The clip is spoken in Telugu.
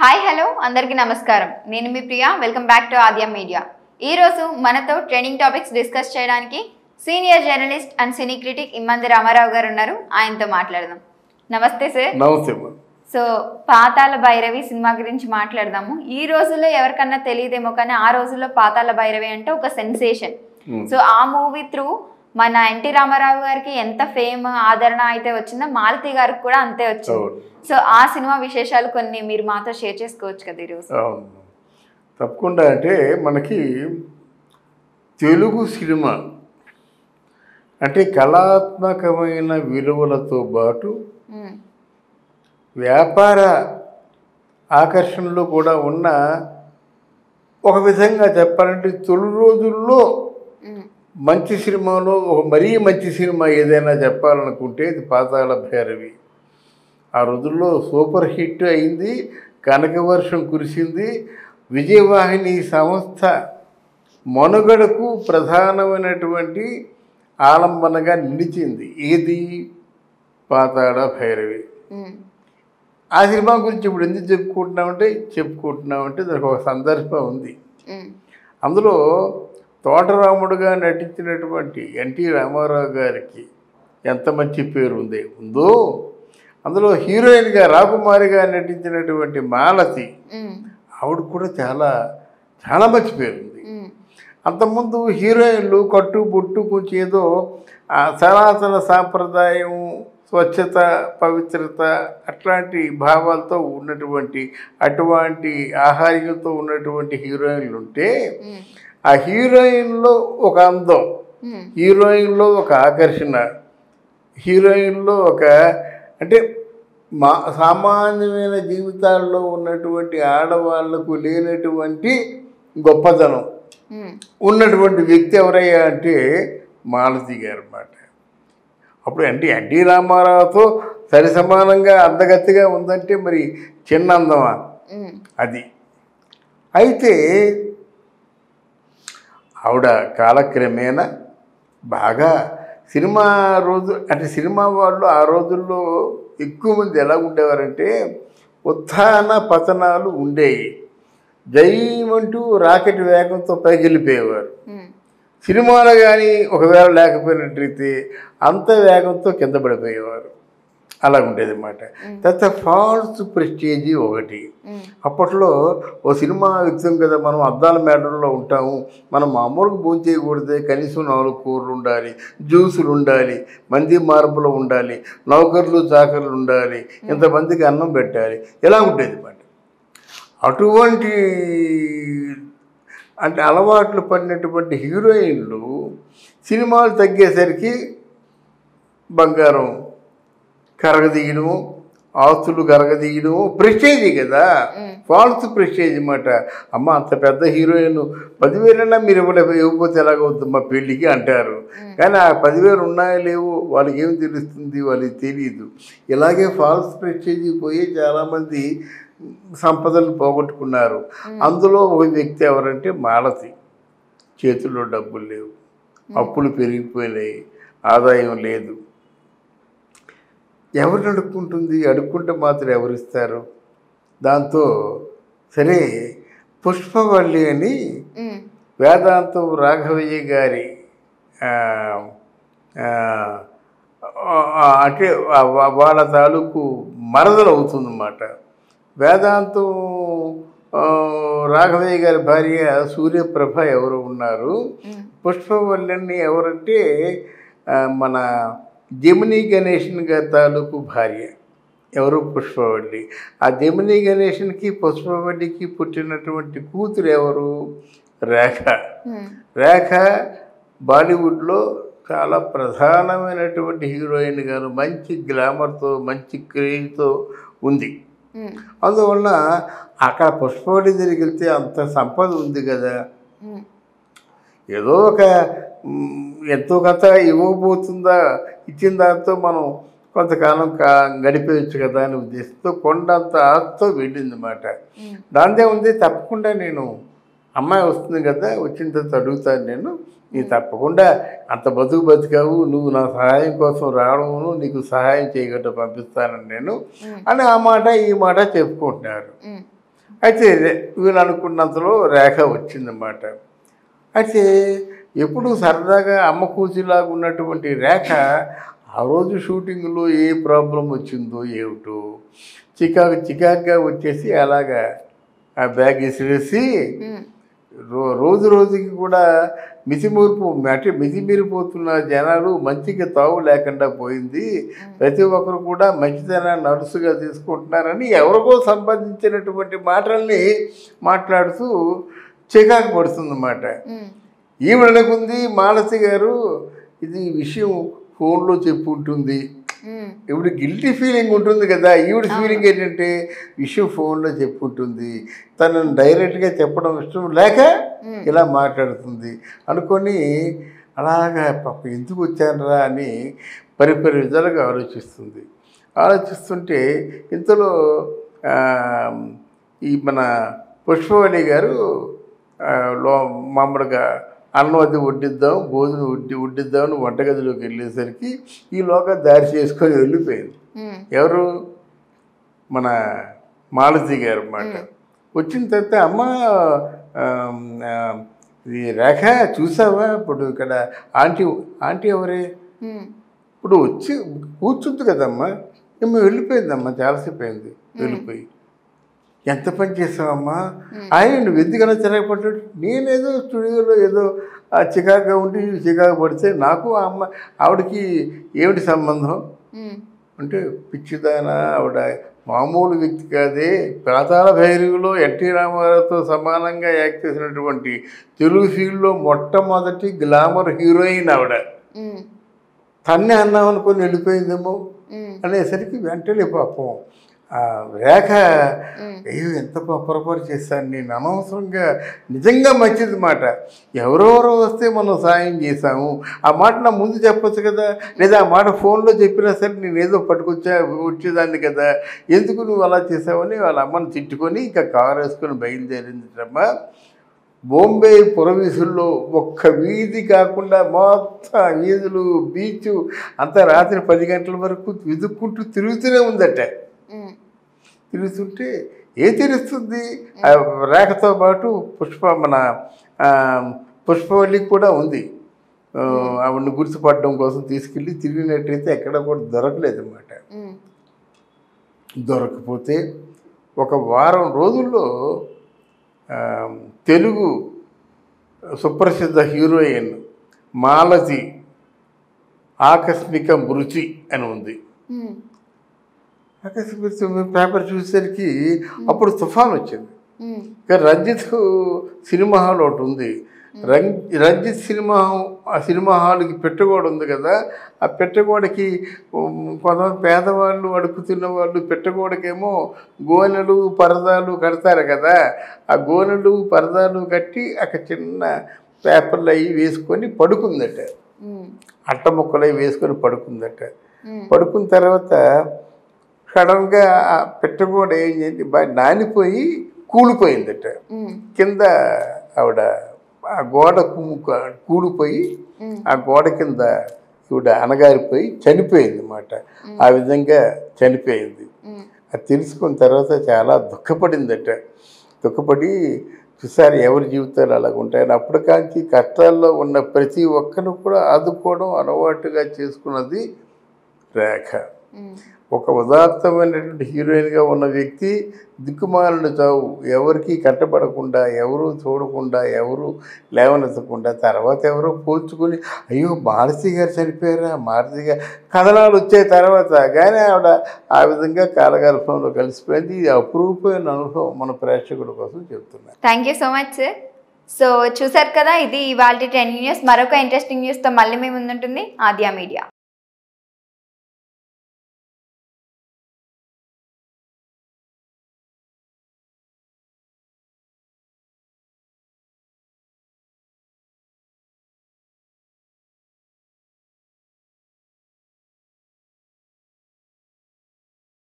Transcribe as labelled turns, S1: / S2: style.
S1: హాయ్ హలో అందరికీ నమస్కారం. నేను మీ Priya. Welcome back to Aadya media. ఈ రోజు మనతో ట్రెండింగ్ టాపిక్స్ డిస్కస్ చేయడానికి senior journalist and cine critic Immandi Ramarao గారు ఉన్నారు. ఆయనతో మాట్లాడదాం. నమస్తే సార్.
S2: నమస్తే.
S1: సో పాతాళ భైరవి సినిమా గురించి మాట్లాడదాము. ఈ రోజుల్లో ఎవరికన్నా తెలియదేమో కానీ ఆ రోజుల్లో పాతాళ భైరవి అంటే ఒక సెన్సేషన్. సో ఆ మూవీ త్రూ మన ఎన్టీ రామారావు గారికి ఎంత ఫేమ్ ఆదరణ అయితే వచ్చిందో మాలతి గారికి కూడా అంతే వచ్చింది. సో ఆ సినిమా విశేషాలు కొన్ని మీరు మాతో షేర్ చేసుకోవచ్చు కదా ఈరోజు.
S2: తప్పకుండా. అంటే మనకి తెలుగు సినిమా అంటే కళాత్మకమైన విలువలతో పాటు వ్యాపార ఆకర్షణలు కూడా ఉన్న, ఒక విధంగా చెప్పాలంటే తొలి రోజుల్లో మంచి సినిమాలో ఒక మరీ మంచి సినిమా ఏదైనా చెప్పాలనుకుంటే ఇది పాతాళ భైరవి. ఆ రోజుల్లో సూపర్ హిట్ అయింది, కనకవర్షం కురిసింది. విజయవాహిని సంస్థ మనుగడకు ప్రధానమైనటువంటి ఆలంబనగా నిలిచింది. ఏది? పాతాళ భైరవి. ఆ సినిమా గురించి ఇప్పుడు ఎందుకు చెప్పుకుంటున్నామంటే దానికి ఒక సందర్భం ఉంది. అందులో తోటరాముడుగా నటించినటువంటి ఎన్టీ రామారావు గారికి ఎంత మంచి పేరు ఉందో, అందులో హీరోయిన్గా రాకుమారిగా నటించినటువంటి మాలతి, ఆవిడ కూడా చాలా చాలా మంచి పేరు ఉంది. అంతకుముందు హీరోయిన్లు కట్టు బొట్టు కొంచెం ఏదో సనాతన సాంప్రదాయం, స్వచ్ఛత, పవిత్రత అట్లాంటి భావాలతో ఉన్నటువంటి, అటువంటి ఆహార్యంతో ఉన్నటువంటి హీరోయిన్లు ఉంటే, ఆ హీరోయిన్లో ఒక అందం, హీరోయిన్లో ఒక ఆకర్షణ, హీరోయిన్లో ఒక అంటే సామాన్యమైన జీవితాల్లో ఉన్నటువంటి ఆడవాళ్లకు లేనటువంటి గొప్పతనం ఉన్నటువంటి వ్యక్తి ఎవరయ్యా అంటే మాలతి గారు అన్నమాట. అప్పుడు ఎన్టీ రామారావుతో సరి సమానంగా అందగత్తిగా ఉందంటే మరి చిన్న అందమా అది. అయితే ఆవిడ కాలక్రమేణా బాగా సినిమా వాళ్ళు ఆ రోజుల్లో ఎక్కువ మంది ఎలా ఉండేవారంటే ఉత్థాన పతనాలు ఉండేవి. జైమంటూ రాకెట్ వేగంతో పైకి వెళ్ళిపోయేవారు. సినిమాలో కానీ ఒకవేళ లేకపోయినట్లయితే అంత వేగంతో కింద పడిపోయేవారు. అలా ఉండేది అన్నమాట. తర్వాత ఫాల్స్ ప్రెస్టేజీ ఒకటి. అప్పట్లో ఓ సినిమా వ్యక్తం కదా, మనం అద్దాల మేడల్లో ఉంటాము, మనం మామూలుగా భోజనం చేయకూడదు, కనీసం 4 కూరలు ఉండాలి, జ్యూసులు ఉండాలి, మంది మార్పులు ఉండాలి, నౌకర్లు చాకర్లు ఉండాలి, ఇంతమందికి అన్నం పెట్టాలి, ఇలా ఉండేది అన్నమాట. అటువంటి అంటే అలవాట్లు పడినటువంటి హీరోయిన్లు సినిమాలు తగ్గేసరికి బంగారం కరగదీయడము, ఆస్తులు కరగదీయడము, ప్రెస్టేజీ కదా, ఫాల్స్ ప్రెస్టేజ్ అన్నమాట. అమ్మ అంత పెద్ద హీరోయిన్ 10,000 మీరు ఇవ్వకపోతే ఎలాగవుతుంది మా పెళ్ళికి అంటారు. కానీ ఆ 10,000 ఉన్నాయో లేవు వాళ్ళకి ఏమి తెలుస్తుంది, వాళ్ళకి తెలియదు. ఇలాగే ఫాల్స్ ప్రెస్టేజీ పోయి చాలామంది సంపదలు పోగొట్టుకున్నారు. అందులో ఒక వ్యక్తి ఎవరంటే మాలతి. చేతుల్లో డబ్బులు లేవు, అప్పులు పెరిగిపోయినాయి, ఆదాయం లేదు. ఎవరిని అడుక్కుంటుంది? అడుక్కుంటే మాత్రం ఎవరిస్తారు? దాంతో సరే పుష్పవల్లి అని వేదాంతం రాఘవయ్య గారి అంటే వాళ్ళ తాలూకు మరదలు అవుతుందన్నమాట. వేదాంతం రాఘవయ్య గారి భార్య సూర్యప్రభ ఎవరు ఉన్నారు. పుష్పవల్లిని ఎవరంటే మన జమినీ గణేషన్ గారి తాలూకు భార్య ఎవరు? పుష్పవల్లి. ఆ జమినీ గణేషన్కి పుష్పవల్లికి పుట్టినటువంటి కూతురు ఎవరు? రేఖ. రేఖ బాలీవుడ్లో చాలా ప్రధానమైనటువంటి హీరోయిన్ గారు, మంచి గ్లామర్తో, మంచి క్రేజ్తో ఉంది. అందువలన అక్కడ పుష్పవల్లి దగ్గరికి వెళ్తే అంత సంపద ఉంది కదా, ఏదో ఒక ఎంతో కొంత ఇవ్వబోతుందా, ఇచ్చిన దాంతో మనం కొంతకాలం గడిపేయచ్చు కదా అనే ఉద్దేశంతో కొండంత ఆశతో వెళ్ళిందన్నమాట. దాందే ఉంది. తప్పకుండా నేను అమ్మాయి వస్తుంది కదా, వచ్చిన తర్వాత అడుగుతాను, నీ తప్పకుండా అంత బతుకావు, నువ్వు నా సహాయం కోసం రావడమును, నీకు సహాయం చేయగట్టు పంపిస్తానని నేను అని ఆ మాట ఈ మాట చెప్పుకుంటున్నారు. అయితే వీళ్ళు అనుకున్నంతలో రేఖ వచ్చిందన్నమాట. అయితే ఎప్పుడు సరదాగా అమ్మ కూచిలాగా ఉన్నటువంటి రేఖ ఆ రోజు షూటింగ్లో ఏ ప్రాబ్లం వచ్చిందో ఏమిటో చికాగ్గా వచ్చేసి అలాగా ఆ బ్యాగ్ విసిరేసి రోజు రోజుకి కూడా మితిమీరిపోతున్న జనాలు మంచిగా తావు లేకుండా పోయింది. ప్రతి ఒక్కరు కూడా మంచితనాన్ని నడుసుగా తీసుకుంటున్నారని ఎవరికో సంబంధించినటువంటి మాటల్ని మాట్లాడుతూ చికాకు పడుతుందన్నమాట. ఈవిడనుకుంది మాలతి గారు ఇది విషయం ఫోన్లో చెప్పుంటుంది, ఇప్పుడు గిల్టీ ఫీలింగ్ ఉంటుంది కదా, ఈవిడ ఫీలింగ్ ఏంటంటే విషయం ఫోన్లో చెప్పుంటుంది, తనను డైరెక్ట్గా చెప్పడం ఇష్టం లేక ఇలా మాట్లాడుతుంది అనుకొని అలాగా పాప ఎందుకు వచ్చానరా అని పరిపరి విధాలుగా ఆలోచిస్తుంటే ఇంతలో ఈ మన పుష్పవల్లి గారు మామూలుగా అన్నం అది వడ్డిద్దాం భోజనం వడ్డిద్దామని వంటగదిలోకి వెళ్ళేసరికి ఈలోగా దారి చేసుకొని వెళ్ళిపోయింది. ఎవరు? మన మాలతి గారు అన్నమాట. వచ్చిన తర్వాత అమ్మ ఇది రేఖ చూసావా, ఇప్పుడు ఇక్కడ ఆంటీ ఎవరే, ఇప్పుడు వచ్చి కూర్చుంది కదమ్మా, ఏమో వెళ్ళిపోయిందమ్మా, చాలాసేపు అయింది వెళ్ళిపోయి. ఎంత పని చేసావమ్మా, ఆయన నువ్వు ఎందుకన్నా చిరాకుపడ్డాడు, నేనేదో స్టూడియోలో ఏదో చికాకుగా ఉండి చికాకు పడితే నాకు ఆవిడకి ఏమిటి సంబంధం అంటే, పిచ్చిదానా ఆవిడ మామూలు వ్యక్తి కాదే, పాతాళ భైరవిలో ఎన్టీ రామారావుతో సమానంగా యాక్ట్ చేసినటువంటి తెలుగు ఫీల్డ్లో మొట్టమొదటి గ్లామర్ హీరోయిన్ ఆవిడ, తన్నే అన్నాం అనుకొని వెళ్ళిపోయిందేమో అనేసరికి వెంటనే పాపం రేఖ అయ్యో ఎంత పొరపాటు చేశాను నేను, అనవసరంగా నిజంగా మంచిది మాట, ఎవరెవరో వస్తే మనం సాయం చేశాము, ఆ మాట నా ముందు చెప్పొచ్చు కదా, లేదా ఆ మాట ఫోన్లో చెప్పినా సరే నేను ఏదో వచ్చేదాన్ని కదా, ఎందుకు నువ్వు అలా చేసావని వాళ్ళ అమ్మని తిట్టుకొని ఇంకా కారు వేసుకొని బయలుదేరిందమ్మా. బాంబే పురవీధుల్లో ఒక్క వీధి కాకుండా మొత్తం వీధులు బీచ్ అంతా రాత్రి 10 గంటల వరకు వెతుక్కుంటూ తిరుగుతూనే ఉందట. తిరుగుతుంటే తెలుస్తుంది, రేఖతో పాటు మన పుష్పవల్లికి కూడా ఉంది. ఆవిడని గుర్తుపడడం కోసం తీసుకెళ్ళి తిరిగినట్టయితే ఎక్కడ కూడా దొరకలేదన్నమాట. దొరకపోతే ఒక వారం రోజుల్లో తెలుగు సుప్రసిద్ధ హీరోయిన్ మాలతి ఆకస్మిక మృతి అని ఉంది. పేపర్ చూసేసరికి అప్పుడు తుఫాన్ వచ్చింది. ఇంకా రంజిత్ సినిమా హాల్ ఒకటి ఉంది, రంజిత్ సినిమా హాల్కి పెట్టగోడ ఉంది కదా, ఆ పెట్టగోడకి కొంతమంది పేదవాళ్ళు అడుగుతున్న వాళ్ళు పెట్టగోడకేమో గోనెలు పరదాలు కడతారు కదా, ఆ గోనెలు పరదాలు కట్టి అక్కడ చిన్న పేపర్లు అవి వేసుకొని పడుకుందట, అట్ట ముక్కలు అవి వేసుకొని పడుకుందట. పడుకున్న తర్వాత సడన్గా పెట్టగోడ ఏం చేయండి బాగా నానిపోయి కూలిపోయిందట. కింద ఆవిడ ఆ గోడ కూలిపోయి ఆ గోడ కింద ఈవిడ అనగారిపోయి చనిపోయింది అన్నమాట. ఆ విధంగా చనిపోయింది. అది తెలుసుకున్న తర్వాత చాలా దుఃఖపడిందట. దుఃఖపడి చూసారు ఎవరి జీవితాలు అలాగ ఉంటాయని, అప్పటికాంచి కష్టాల్లో ఉన్న ప్రతి ఒక్కరు కూడా ఆదుకోవడం అలవాటుగా చేసుకున్నది రేఖ. ఒక ఉదాత్తమైనటువంటి హీరోయిన్గా ఉన్న వ్యక్తి దిక్కుమాలిన చావు, ఎవరికి కట్టబడకుండా, ఎవరు చూడకుండా, ఎవరు లేవనెత్తకుండా, తర్వాత ఎవరో పోల్చుకొని అయ్యో మాలతి గారు చనిపోయారా, మాలతి గారు కథనాలు వచ్చాయి తర్వాత, కానీ ఆవిడ ఆ విధంగా కాలగల్పంలో కలిసిపోయింది. ఇది అపురూపమైన అనుభవం మన ప్రేక్షకుల కోసం చెప్తున్నాను.
S1: Thank you so much sir. So చూసారు కదా, ఇది ఇవాళ 10 న్యూస్. మరొక ఇంట్రెస్టింగ్ న్యూస్తో మళ్ళీ మేము ముందుంటుంది ఆద్య మీడియా.